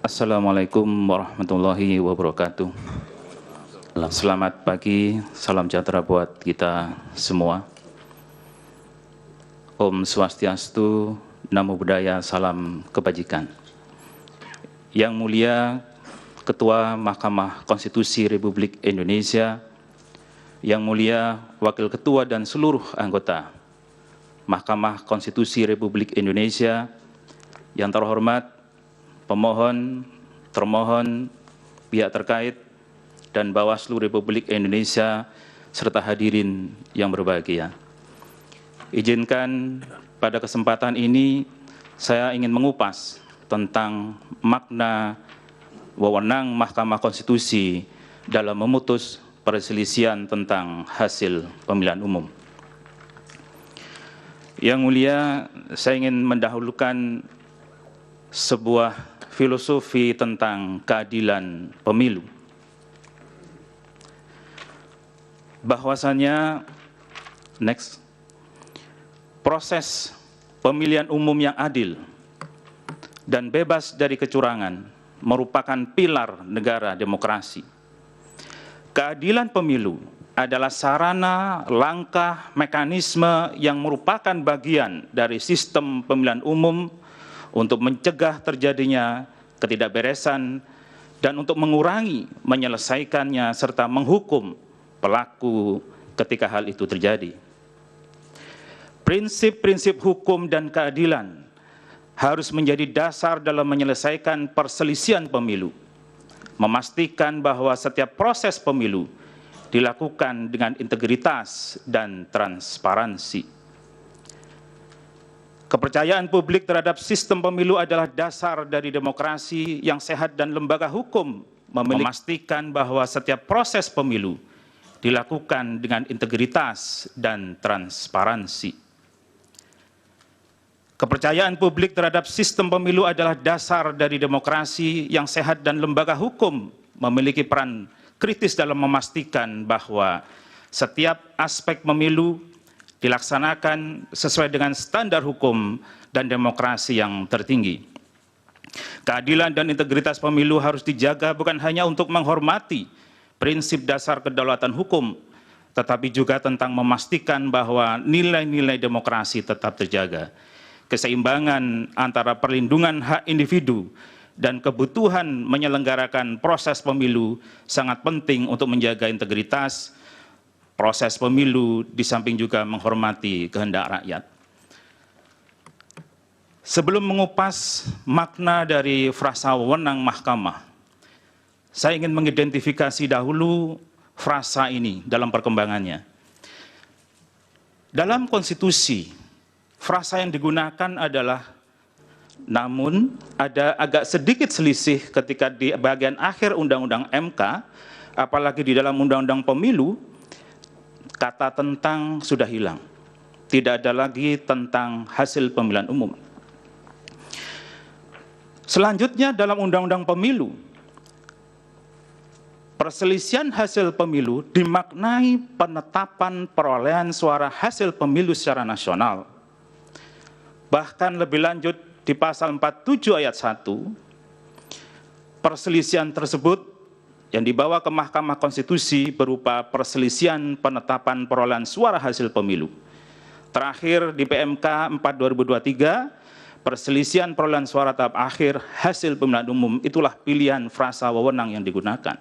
Assalamualaikum warahmatullahi wabarakatuh. Selamat pagi, salam sejahtera buat kita semua. Om Swastiastu, Namo Buddhaya, salam kebajikan. Yang mulia Ketua Mahkamah Konstitusi Republik Indonesia, yang mulia Wakil Ketua dan seluruh anggota Mahkamah Konstitusi Republik Indonesia, yang terhormat pemohon, termohon, pihak terkait, dan Bawaslu Republik Indonesia, serta hadirin yang berbahagia. Izinkan pada kesempatan ini saya ingin mengupas tentang makna wewenang Mahkamah Konstitusi dalam memutus perselisihan tentang hasil pemilihan umum. Yang mulia, saya ingin mendahulukan sebuah filosofi tentang keadilan pemilu. Bahwasanya, proses pemilihan umum yang adil dan bebas dari kecurangan merupakan pilar negara demokrasi. Keadilan pemilu adalah sarana, langkah, mekanisme yang merupakan bagian dari sistem pemilihan umum untuk mencegah terjadinya ketidakberesan dan untuk mengurangi, menyelesaikannya, serta menghukum pelaku ketika hal itu terjadi. Prinsip-prinsip hukum dan keadilan harus menjadi dasar dalam menyelesaikan perselisihan pemilu, memastikan bahwa setiap proses pemilu dilakukan dengan integritas dan transparansi. Kepercayaan publik terhadap sistem pemilu adalah dasar dari demokrasi yang sehat, dan lembaga hukum memastikan bahwa setiap proses pemilu dilakukan dengan integritas dan transparansi. Kepercayaan publik terhadap sistem pemilu adalah dasar dari demokrasi yang sehat, dan lembaga hukum memiliki peran kritis dalam memastikan bahwa setiap aspek pemilu dilaksanakan sesuai dengan standar hukum dan demokrasi yang tertinggi. Keadilan dan integritas pemilu harus dijaga bukan hanya untuk menghormati prinsip dasar kedaulatan hukum, tetapi juga tentang memastikan bahwa nilai-nilai demokrasi tetap terjaga. Keseimbangan antara perlindungan hak individu dan kebutuhan menyelenggarakan proses pemilu sangat penting untuk menjaga integritas proses pemilu, di samping juga menghormati kehendak rakyat. Sebelum mengupas makna dari frasa wewenang mahkamah, saya ingin mengidentifikasi dahulu frasa ini dalam perkembangannya. Dalam konstitusi, frasa yang digunakan adalah namun ada agak sedikit selisih ketika di bagian akhir Undang-Undang MK, apalagi di dalam Undang-Undang Pemilu, kata tentang sudah hilang. Tidak ada lagi tentang hasil pemilihan umum. Selanjutnya dalam Undang-Undang Pemilu, perselisihan hasil pemilu dimaknai penetapan perolehan suara hasil pemilu secara nasional. Bahkan lebih lanjut di pasal 47 ayat 1, perselisihan tersebut yang dibawa ke Mahkamah Konstitusi berupa perselisihan penetapan perolehan suara hasil pemilu. Terakhir di PMK 4/2023, perselisihan perolehan suara tahap akhir hasil pemilihan umum, itulah pilihan frasa wewenang yang digunakan.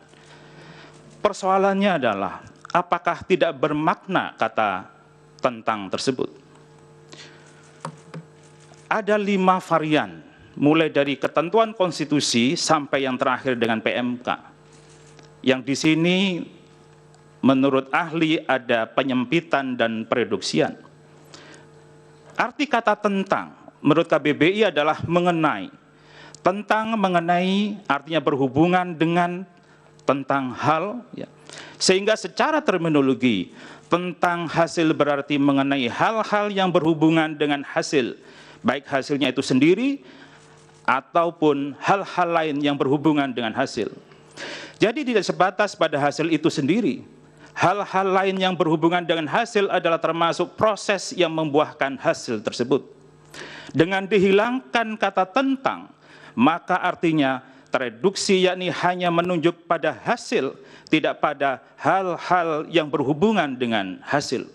Persoalannya adalah, apakah tidak bermakna kata tentang tersebut? Ada 5 varian, mulai dari ketentuan konstitusi sampai yang terakhir dengan PMK. Yang di sini menurut ahli ada penyempitan dan pereduksian. Arti kata tentang menurut KBBI adalah mengenai. Tentang mengenai artinya berhubungan dengan, tentang hal, ya. Sehingga secara terminologi tentang hasil berarti mengenai hal-hal yang berhubungan dengan hasil, baik hasilnya itu sendiri ataupun hal-hal lain yang berhubungan dengan hasil. Jadi tidak sebatas pada hasil itu sendiri. Hal-hal lain yang berhubungan dengan hasil adalah termasuk proses yang membuahkan hasil tersebut. Dengan dihilangkan kata tentang, maka artinya tereduksi, yakni hanya menunjuk pada hasil, tidak pada hal-hal yang berhubungan dengan hasil.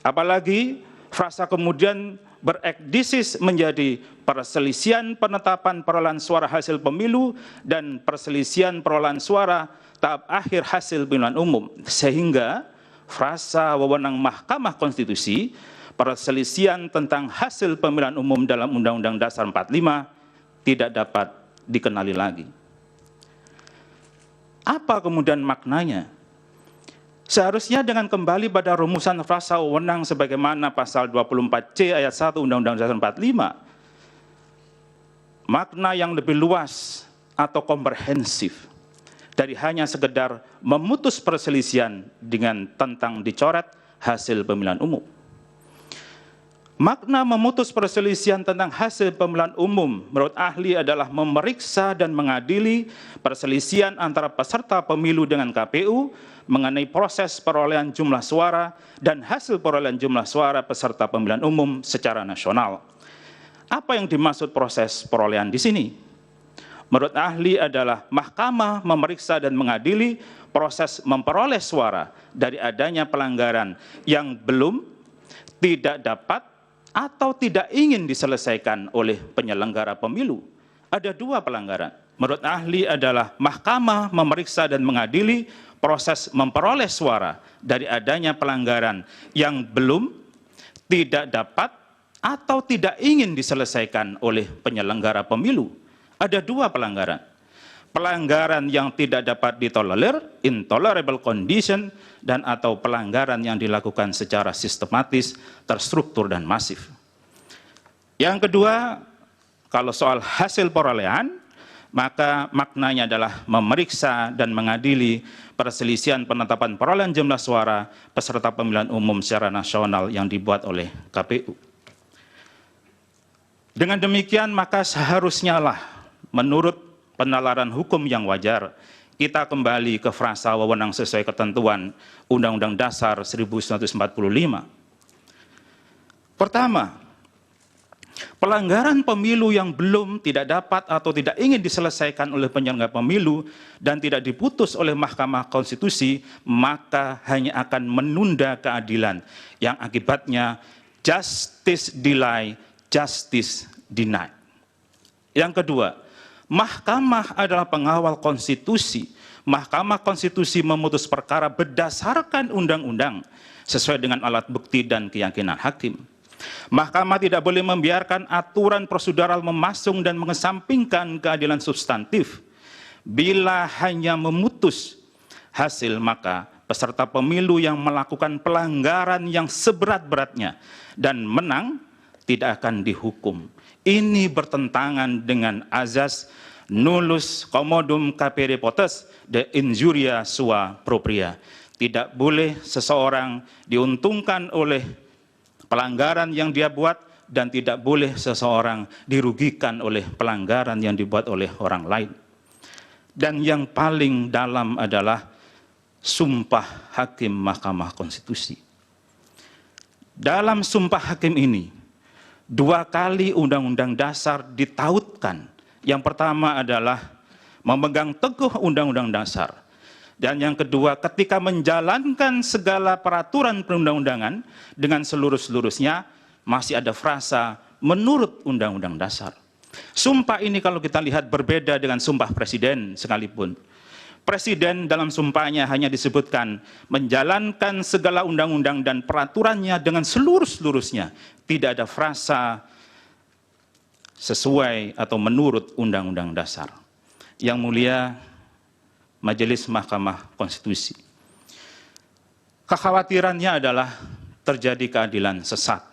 Apalagi frasa kemudian berekdisis menjadi perselisihan penetapan perolehan suara hasil pemilu dan perselisihan perolehan suara tahap akhir hasil pemilihan umum, sehingga frasa wewenang Mahkamah Konstitusi perselisihan tentang hasil pemilihan umum dalam Undang-Undang Dasar 45 tidak dapat dikenali lagi. Apa kemudian maknanya? Seharusnya dengan kembali pada rumusan frasa wewenang sebagaimana pasal 24C ayat 1 Undang-Undang Dasar 45, makna yang lebih luas atau komprehensif dari hanya sekedar memutus perselisihan dengan tentang dicoret hasil pemilihan umum. Makna memutus perselisihan tentang hasil pemilihan umum menurut ahli adalah memeriksa dan mengadili perselisihan antara peserta pemilu dengan KPU mengenai proses perolehan jumlah suara dan hasil perolehan jumlah suara peserta pemilihan umum secara nasional. Apa yang dimaksud proses perolehan di sini? Menurut ahli adalah mahkamah memeriksa dan mengadili proses memperoleh suara dari adanya pelanggaran yang belum, tidak dapat, atau tidak ingin diselesaikan oleh penyelenggara pemilu. Ada dua pelanggaran. Menurut ahli adalah mahkamah memeriksa dan mengadili proses memperoleh suara dari adanya pelanggaran yang belum, tidak dapat, atau tidak ingin diselesaikan oleh penyelenggara pemilu. Ada dua pelanggaran. Pelanggaran yang tidak dapat ditolerir, intolerable condition, dan atau pelanggaran yang dilakukan secara sistematis, terstruktur, dan masif. Yang kedua, kalau soal hasil perolehan, maka maknanya adalah memeriksa dan mengadili perselisihan penetapan perolehan jumlah suara peserta pemilihan umum secara nasional yang dibuat oleh KPU. Dengan demikian, maka seharusnya lah menurut penalaran hukum yang wajar, kita kembali ke frasa wewenang sesuai ketentuan Undang-Undang Dasar 1945. Pertama, pelanggaran pemilu yang belum, tidak dapat, atau tidak ingin diselesaikan oleh penyelenggara pemilu dan tidak diputus oleh Mahkamah Konstitusi, maka hanya akan menunda keadilan yang akibatnya justice delay, justice denied. Yang kedua, Mahkamah adalah pengawal konstitusi. Mahkamah Konstitusi memutus perkara berdasarkan undang-undang sesuai dengan alat bukti dan keyakinan hakim. Mahkamah tidak boleh membiarkan aturan prosedural memasung dan mengesampingkan keadilan substantif. Bila hanya memutus hasil, maka peserta pemilu yang melakukan pelanggaran yang seberat-beratnya dan menang tidak akan dihukum. Ini bertentangan dengan azas nullus commodum capere potes de injuria sua propria. Tidak boleh seseorang diuntungkan oleh pelanggaran yang dia buat dan tidak boleh seseorang dirugikan oleh pelanggaran yang dibuat oleh orang lain. Dan yang paling dalam adalah sumpah hakim Mahkamah Konstitusi. Dalam sumpah hakim ini, dua kali Undang-Undang Dasar ditautkan. Yang pertama adalah memegang teguh Undang-Undang Dasar. Dan yang kedua, ketika menjalankan segala peraturan perundang-undangan dengan seluruh-seluruhnya, masih ada frasa menurut Undang-Undang Dasar. Sumpah ini kalau kita lihat berbeda dengan sumpah presiden sekalipun. Presiden dalam sumpahnya hanya disebutkan menjalankan segala undang-undang dan peraturannya dengan seluruh-seluruhnya. Tidak ada frasa sesuai atau menurut Undang-Undang Dasar. Yang mulia Majelis Mahkamah Konstitusi, kekhawatirannya adalah terjadi keadilan sesat,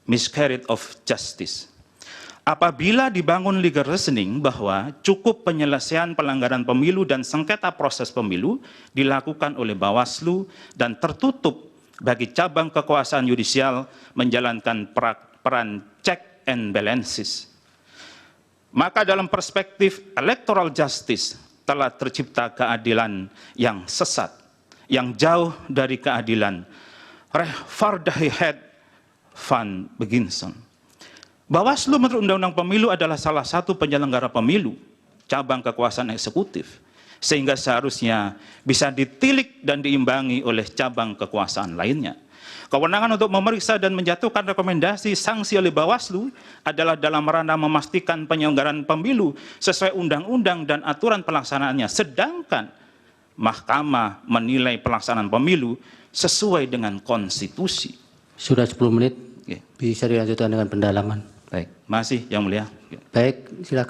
miscarriage of justice. Apabila dibangun legal reasoning bahwa cukup penyelesaian pelanggaran pemilu dan sengketa proses pemilu dilakukan oleh Bawaslu dan tertutup bagi cabang kekuasaan yudisial menjalankan peran check and balances, maka dalam perspektif electoral justice telah tercipta keadilan yang sesat, yang jauh dari keadilan. Rechtvaardigheid van beginsel. Bawaslu menurut Undang-Undang Pemilu adalah salah satu penyelenggara pemilu, cabang kekuasaan eksekutif, sehingga seharusnya bisa ditilik dan diimbangi oleh cabang kekuasaan lainnya. Kewenangan untuk memeriksa dan menjatuhkan rekomendasi sanksi oleh Bawaslu adalah dalam ranah memastikan penyelenggaraan pemilu sesuai undang-undang dan aturan pelaksanaannya, sedangkan Mahkamah menilai pelaksanaan pemilu sesuai dengan konstitusi. Sudah 10 menit, Oke. bisa dilanjutkan dengan pendalaman. Baik, masih Yang Mulia. Baik, silakan.